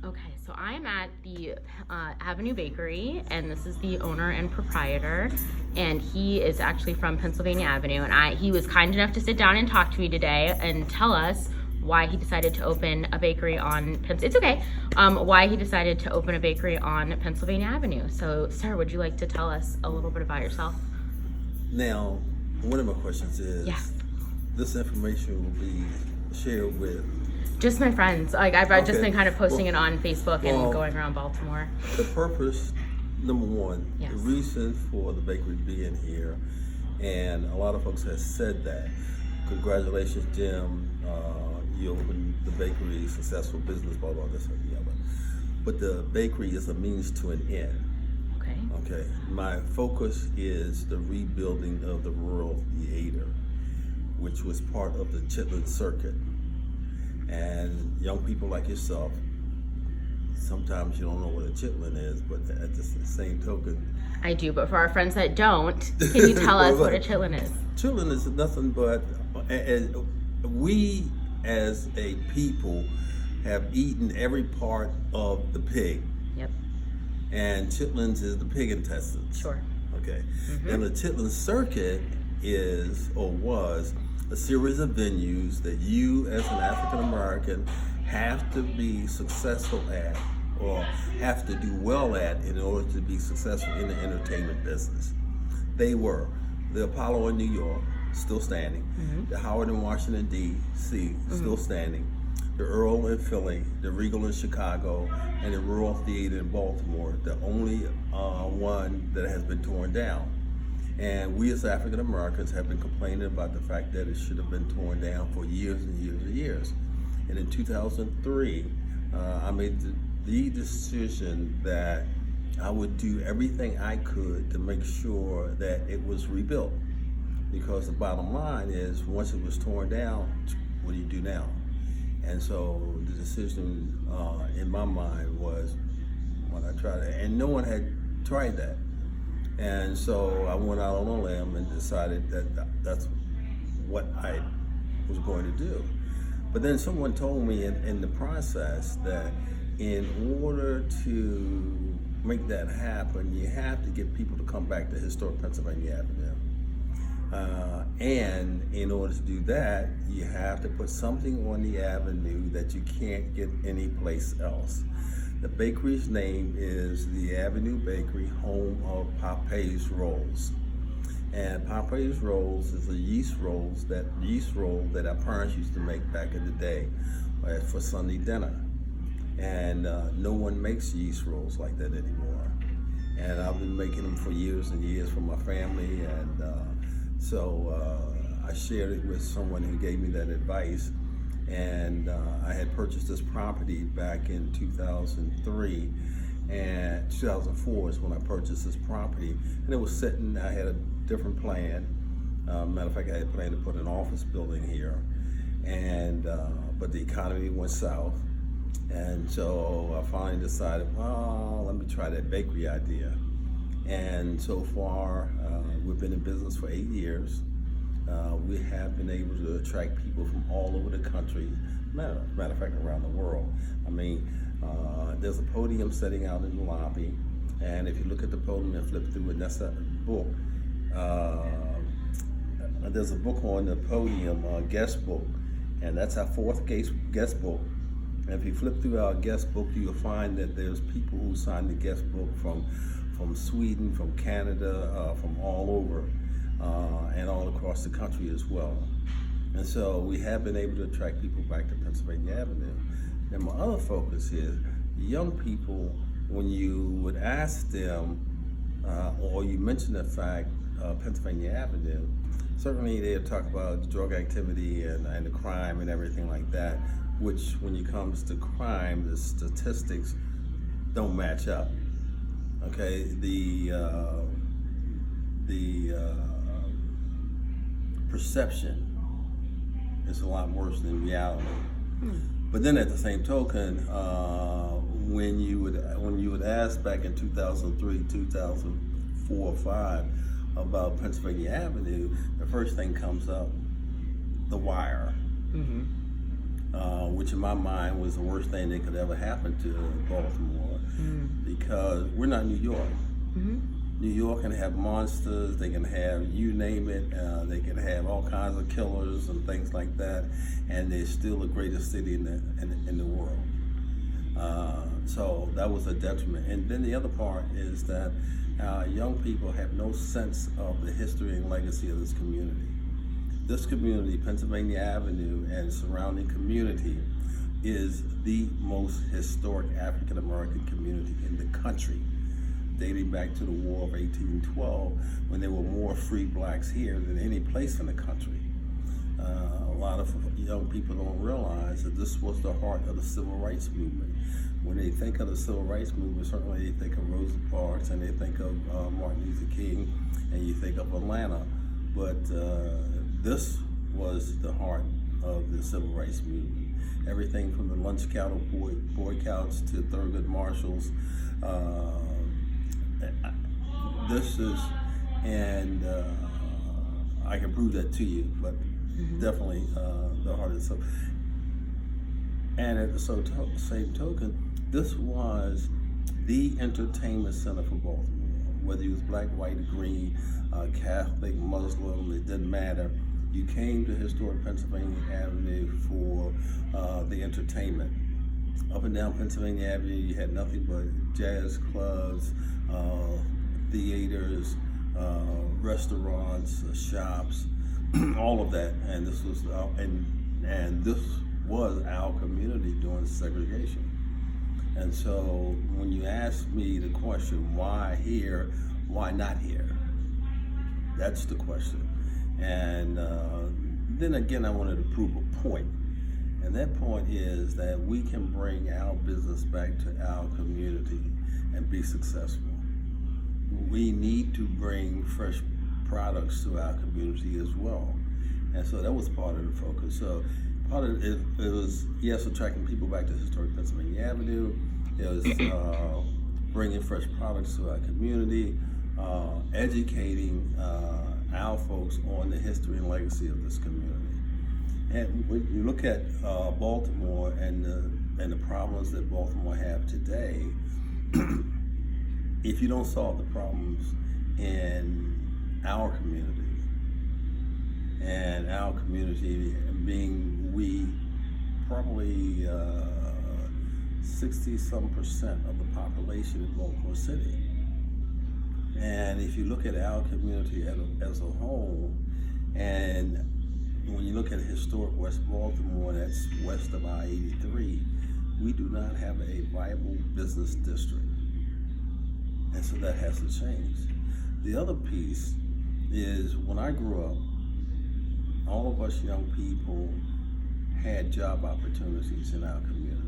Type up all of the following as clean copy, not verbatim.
Okay, so I'm at the Avenue Bakery, and this is the owner and proprietor, and he is actually from Pennsylvania Avenue, and he was kind enough to sit down and talk to me today and tell us why he decided to open a bakery on why he decided to open a bakery on Pennsylvania Avenue. So, sir, would you like to tell us a little bit about yourself? Now, one of my questions is, Yeah. this information will be shared with Just my friends. Like I've just Okay. been kind of posting Well- it on Facebook and well- going around Baltimore. the purpose, number one, Yes. the reason for the bakery being here, and a lot of folks have said that. Congratulations, Jim. You opened the bakery, successful business, blah, blah, this and the other. But the bakery is a means to an end. Okay. Okay, my focus is the rebuilding of the rural theater, which was part of the Chitlin circuit. And young people like yourself, sometimes you don't know what a chitlin is, but at the same token, I do, but for our friends that don't, can you tell us what a chitlin is? chitlin is nothing but we as a people have eaten every part of the pig, Yep. and chitlins is the pig intestines. Sure. Okay. And the Chitlin circuit is or was a series of venues that you as an African American have to be successful at or have to do well at in order to be successful in the entertainment business. They were the Apollo in New York, still standing, the Howard in Washington, D.C., still standing, the Earl in Philly, the Regal in Chicago, and the Royal Theater in Baltimore, the only one that has been torn down. And we as African Americans have been complaining about the fact that it should have been torn down for years and years and years. And in 2003, I made the decision that I would do everything I could to make sure that it was rebuilt. Because the bottom line is, once it was torn down, what do you do now? And so the decision in my mind was, when I tried it, and no one had tried that. And so I went out on a limb and decided that that's what I was going to do. But then someone told me in the process that in order to make that happen, you have to get people to come back to historic Pennsylvania Avenue. And in order to do that, you have to put something on the avenue that you can't get anyplace else. The bakery's name is the Avenue Bakery, home of Popeye's Rolls. And Popeye's Rolls is a yeast roll that our parents used to make back in the day for Sunday dinner. And no one makes yeast rolls like that anymore. And I've been making them for years and years for my family, and so I shared it with someone who gave me that advice. And I had purchased this property back in 2003, and 2004 is when I purchased this property. And it was sitting, I had a different plan. Matter of fact, I had planned to put an office building here, and but the economy went south. And so I finally decided, well, let me try that bakery idea. And so far, we've been in business for 8 years. We have been able to attract people from all over the country, matter of fact, around the world. I mean, there's a podium sitting out in the lobby, and if you look at the podium and flip through it, that's a book. There's a book on the podium, guest book, and that's our fourth guest book. And if you flip through our guest book, you'll find that there's people who signed the guest book from Sweden, from Canada, from all over, and all across the country as well. And so we have been able to attract people back to Pennsylvania Avenue. And my other focus is young people, when you would ask them, or you mention the fact, Pennsylvania Avenue, certainly they'll talk about drug activity and the crime and everything like that, which when it comes to crime, the statistics don't match up. Okay, the perception is a lot worse than reality. But then at the same token, when you would ask back in 2003, 2004, or 5 about Pennsylvania Avenue, the first thing comes up, The Wire. which in my mind was the worst thing that could ever happen to Baltimore, because we're not New York. New York can have monsters, they can have you name it, they can have all kinds of killers and things like that, and they're still the greatest city in the world. So that was a detriment. And then the other part is that young people have no sense of the history and legacy of this community. This community, Pennsylvania Avenue and surrounding community, is the most historic African American community in the country, dating back to the War of 1812, when there were more free blacks here than any place in the country. A lot of young people don't realize that this was the heart of the Civil Rights Movement. When they think of the Civil Rights Movement, certainly they think of Rosa Parks and they think of Martin Luther King, and you think of Atlanta. But this was the heart of the Civil Rights Movement. Everything from the lunch counter boycotts to Thurgood Marshall's. This is, and I can prove that to you, but definitely the heart of the Civil. And at the same token, this was the entertainment center for Baltimore. Whether you was black, white, green, Catholic, Muslim, it didn't matter. You came to historic Pennsylvania Avenue for the entertainment. Up and down Pennsylvania Avenue, you had nothing but jazz clubs, theaters, restaurants, shops, all of that. And this was and this was our community during segregation. And so when you ask me the question, why here, why not here? That's the question. And then again, I wanted to prove a point. And that point is that we can bring our business back to our community and be successful. We need to bring fresh products to our community as well. And so that was part of the focus. So part of it was, yes, attracting people back to historic Pennsylvania Avenue. It was bringing fresh products to our community, educating our folks on the history and legacy of this community. And when you look at Baltimore and the problems that Baltimore have today, if you don't solve the problems in our community, and our community being we probably 60-some% of the population in Baltimore City. And if you look at our community as a whole, and when you look at historic West Baltimore, that's west of I-83, we do not have a viable business district. And so that has to change. The other piece is when I grew up, all of us young people had job opportunities in our community.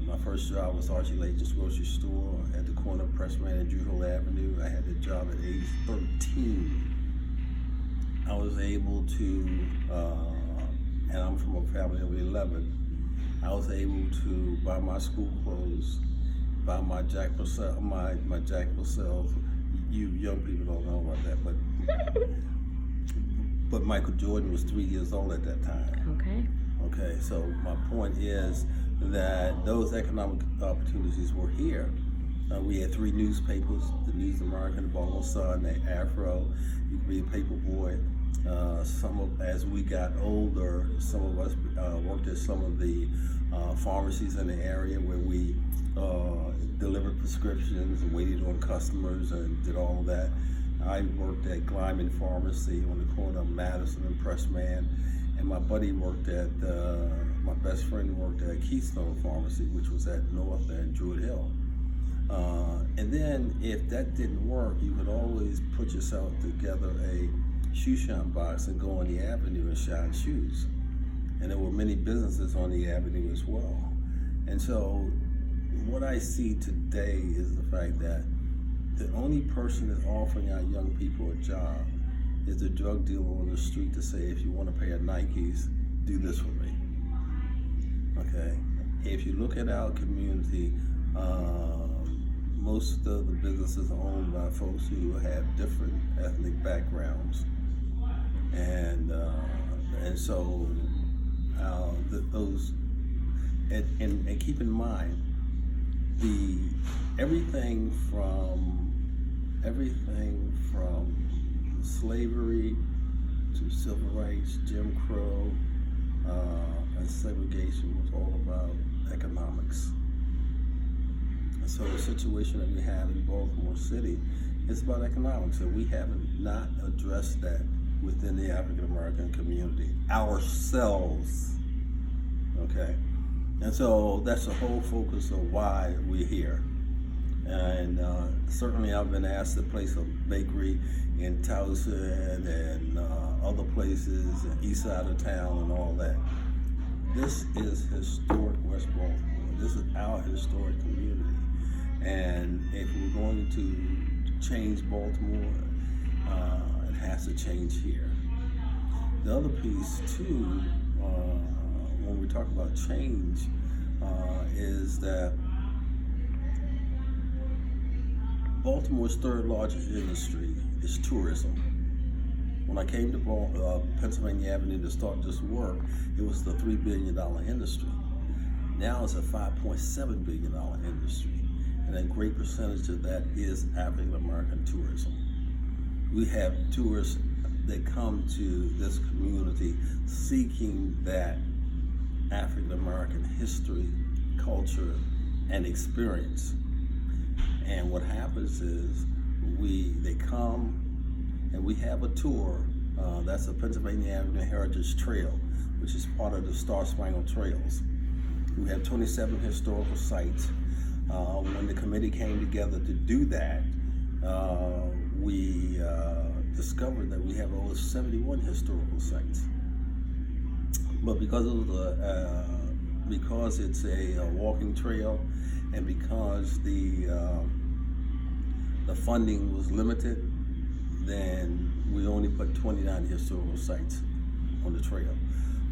My first job was Archie Lage's grocery store at the corner of Pressman and Drew Hill Avenue. I had that job at age 13. I was able to, and I'm from a family of 11, I was able to buy my school clothes, buy my Jack Purcell, my Jack Purcell. You young people don't know about that, but Michael Jordan was 3 years old at that time. Okay, so my point is that those economic opportunities were here. We had 3 newspapers, the News American, the Baltimore Sun, the Afro. You could be a paper boy. As we got older, some of us worked at some of the pharmacies in the area where we delivered prescriptions, waited on customers, and did all of that. I worked at Glyman Pharmacy on the corner of Madison and Pressman, and my buddy worked at, my best friend worked at Keystone Pharmacy, which was at North and Druid Hill. And then if that didn't work, you could always put yourself together a shoe shine box and go on the avenue and shine shoes. And there were many businesses on the avenue as well. And so what I see today is the fact that the only person that's offering our young people a job is the drug dealer on the street to say, if you want a pair of Nikes, do this for me. Okay? If you look at our community, most of the businesses are owned by folks who have different ethnic backgrounds. And so those, and keep in mind the everything from slavery to civil rights, Jim Crow, and segregation was all about economics. And so the situation that we have in Baltimore City is about economics, and we haven't not addressed that within the African American community ourselves. Okay, and so that's the whole focus of why we're here. And certainly I've been asked to place a bakery in Towson and other places, and east side of town and all that. This is historic West Baltimore. This is our historic community. And if we're going to change Baltimore, it has to change here. The other piece too, when we talk about change, is that Baltimore's third largest industry is tourism. When I came to Pennsylvania Avenue to start this work, it was the $3 billion industry. Now it's a $5.7 billion industry, and a great percentage of that is African American tourism. We have tourists that come to this community seeking that African American history, culture, and experience. And what happens is they come and we have a tour. That's the Pennsylvania Avenue Heritage Trail, which is part of the Star Spangled Trails. We have 27 historical sites. When the committee came together to do that, we discovered that we have over 71 historical sites. But because it's a walking trail, and because the funding was limited, then we only put 29 historical sites on the trail.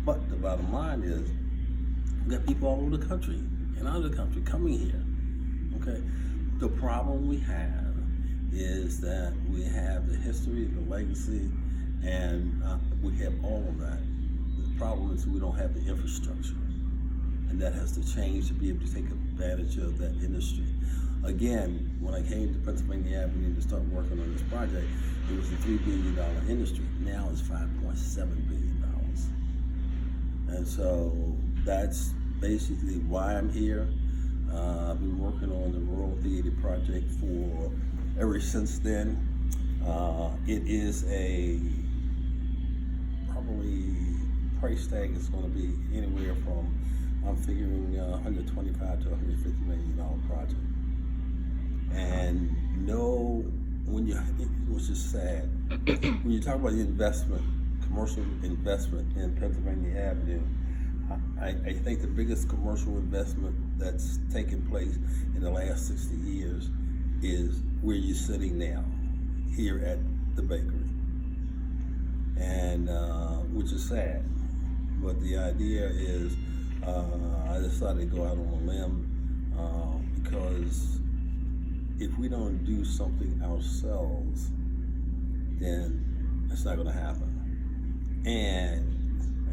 But the bottom line is, we got people all over the country and out of the country coming here. Okay, the problem we have is that we have the history, the legacy, and we have all of that. The problem is we don't have the infrastructure, and that has to change to be able to take advantage of that industry. Again, when I came to Pennsylvania Avenue to start working on this project, it was a $3 billion industry. Now it's $5.7 billion. And so that's basically why I'm here. I've been working on the Rural Theater project for ever since then. It is probably price tag is going to be anywhere from, I'm figuring $125 to $150 million project. And which is sad, when you talk about the investment, commercial investment in Pennsylvania Avenue, I think the biggest commercial investment that's taken place in the last 60 years is where you're sitting now, here at the bakery. And which is sad, but the idea is I decided to go out on a limb because if we don't do something ourselves, then it's not going to happen. And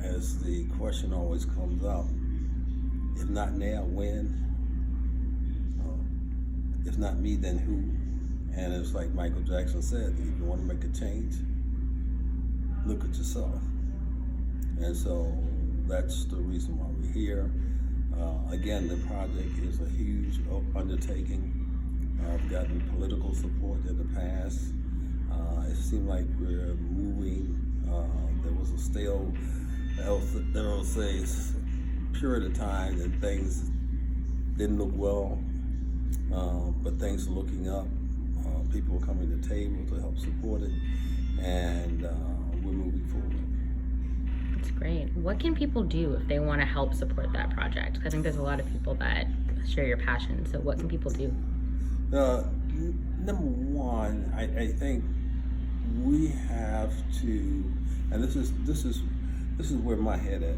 as the question always comes up, if not now, when? If not me, then who? And it's like Michael Jackson said, if you want to make a change, look at yourself. And so that's the reason why we're here. Again, the project is a huge undertaking. I've gotten political support in the past. It seemed like we're moving. There was a stale, there was a period of time that things didn't look well, but things are looking up. People are coming to the table to help support it, and we're moving forward. That's great. What can people do if they want to help support that project? I think there's a lot of people that share your passion. So what can people do? Number one, I think we have to, and this is where my head at.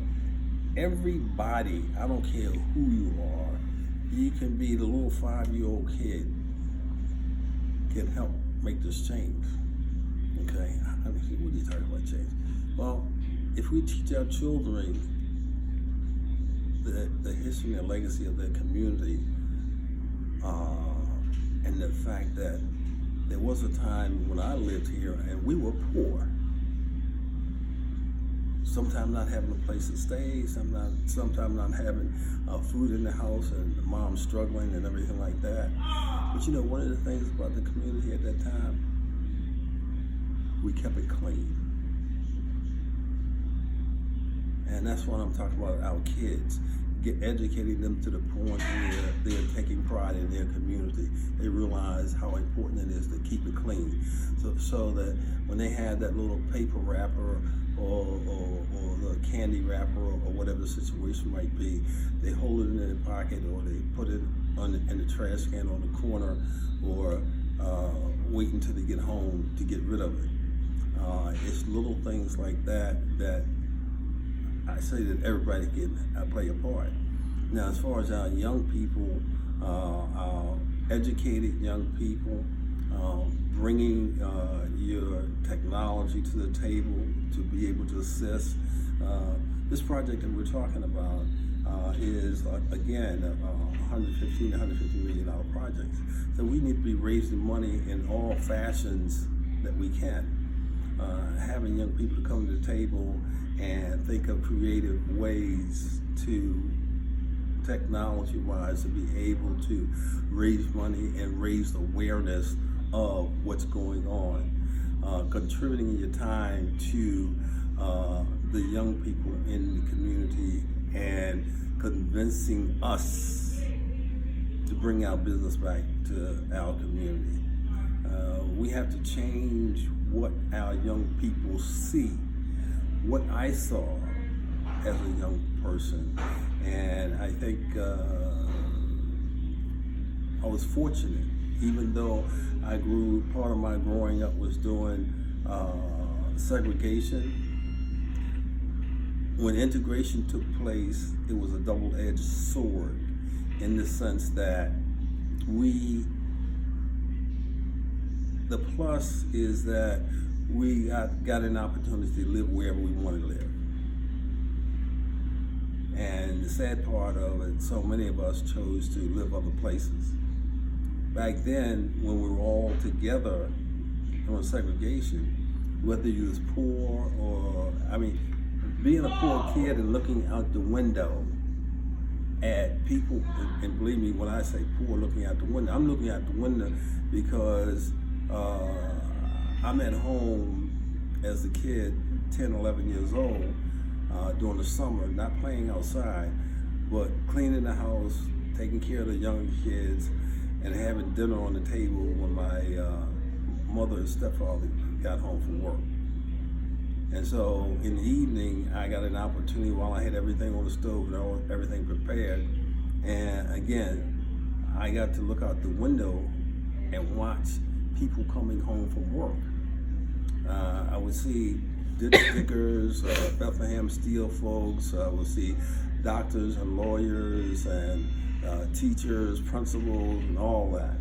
Everybody, I don't care who you are, you can be the little 5-year-old kid, can help make this change. Okay, I mean, what are you talking about change? Well, if we teach our children the history and legacy of their community, and the fact that there was a time when I lived here and we were poor. Sometimes not having a place to stay, sometimes not having food in the house, and the mom struggling and everything like that. But you know, one of the things about the community at that time, we kept it clean. And that's what I'm talking about, our kids. Educating them to the point where they're taking pride in their community. They realize how important it is to keep it clean. So that when they had that little paper wrapper or the candy wrapper or whatever the situation might be, they hold it in their pocket, or they put it in the trash can on the corner, or wait until they get home to get rid of it. It's little things like that that I say that everybody can play a part. Now, as far as our young people, our educated young people, bringing your technology to the table to be able to assist. This project that we're talking about is, again, $115 to $150 million project. So we need to be raising money in all fashions that we can. Having young people to come to the table and think of creative ways to, technology-wise, to be able to raise money and raise awareness of what's going on. Contributing your time to the young people in the community and convincing us to bring our business back to our community. We have to change what our young people see. What I saw as a young person, and I think I was fortunate, even though part of my growing up was doing segregation. When integration took place, it was a double-edged sword in the sense that the plus is that we got an opportunity to live wherever we want to live. And the sad part of it, so many of us chose to live other places. Back then, when we were all together on segregation, whether you was poor or, being a poor kid and looking out the window at people, and believe me, when I say poor, looking out the window, I'm looking out the window because I'm at home as a kid, 10, 11 years old, during the summer, not playing outside, but cleaning the house, taking care of the younger kids, and having dinner on the table when my mother and stepfather got home from work. And so in the evening, I got an opportunity while I had everything on the stove and everything prepared. And again, I got to look out the window and watch people coming home from work. I would see diggers, Bethlehem Steel folks. I would see doctors and lawyers and teachers, principals, and all that.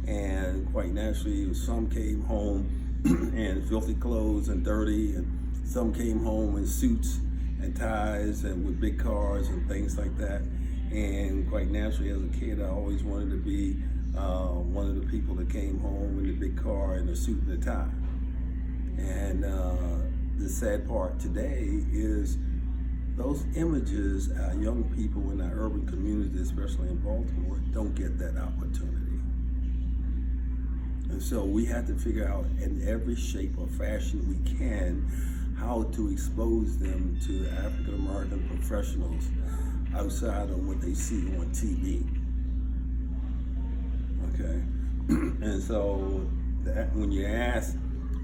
And quite naturally, some came home in filthy clothes and dirty, and some came home in suits and ties and with big cars and things like that. And quite naturally, as a kid, I always wanted to be one of the people that came home in the big car and a suit and a tie. And the sad part today is those images, our young people in our urban communities, especially in Baltimore, don't get that opportunity. And so we have to figure out in every shape or fashion we can how to expose them to African American professionals outside of what they see on TV. Okay? And so when you ask,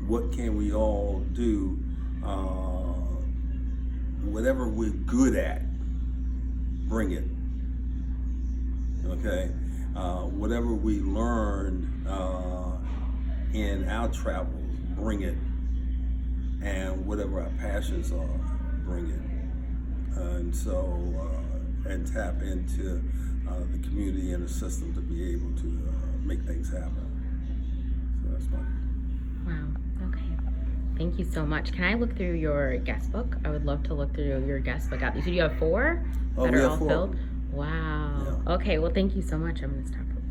what can we all do? Whatever we're good at, bring it. Okay? Whatever we learn in our travels, bring it. And whatever our passions are, bring it. And so, and tap into the community and the system to be able to make things happen. So that's fun. Wow, okay. Thank you so much. Can I look through your guest book? I would love to look through your guest book. You said you have 4 Oh, that we are have all 4. filled? Wow. Yeah. Okay, well, thank you so much. I'm going to stop.